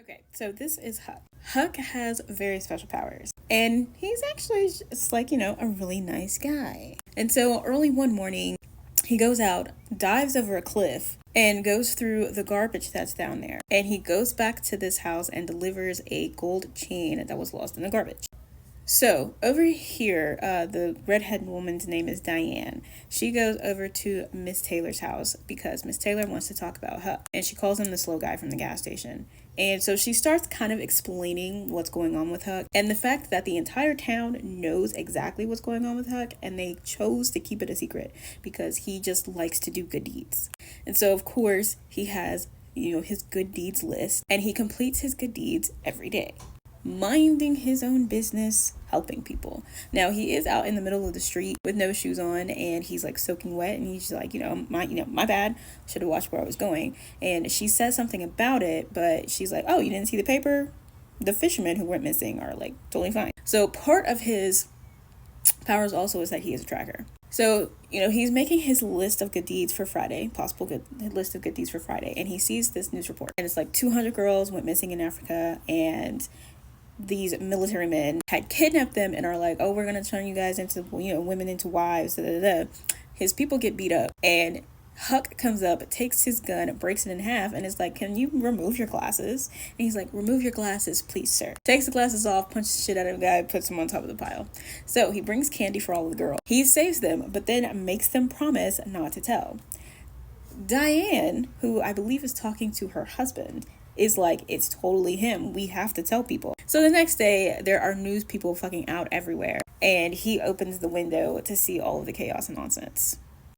Okay, so this is Huck. Huck has very special powers, and he's actually just like, a really nice guy. And so early one morning, he goes out, dives over a cliff, and goes through the garbage that's down there. And he goes back to this house and delivers a gold chain that was lost in the garbage. So over here, the redhead woman's name is Diane. She goes over to Miss Taylor's house because Miss Taylor wants to talk about Huck, and she calls him the slow guy from the gas station. And so she starts kind of explaining what's going on with Huck and the fact that the entire town knows exactly what's going on with Huck, and they chose to keep it a secret because he just likes to do good deeds. And so of course he has, his good deeds list, and he completes his good deeds every day, minding his own business, helping people. Now he is out in the middle of the street with no shoes on, and he's like soaking wet, and he's like, my bad, should have watched where I was going. And she says something about it, but she's like, oh, you didn't see the paper? The fishermen who went missing are like totally fine. So part of his powers also is that he is a tracker. So, he's making his list of good deeds for Friday, list of good deeds for Friday, and he sees this news report, and it's like 200 girls went missing in Africa, and these military men had kidnapped them and are like, oh, we're going to turn you guys into, women into wives. Da, da, da. His people get beat up, and Huck comes up, takes his gun, breaks it in half, and is like, can you remove your glasses? And he's like, remove your glasses, please, sir. Takes the glasses off, punches the shit out of the guy, puts him on top of the pile. So he brings candy for all of the girls. He saves them, but then makes them promise not to tell. Diane, who I believe is talking to her husband, is like, it's totally him. We have to tell people. So the next day, there are news people fucking out everywhere, and he opens the window to see all of the chaos and nonsense.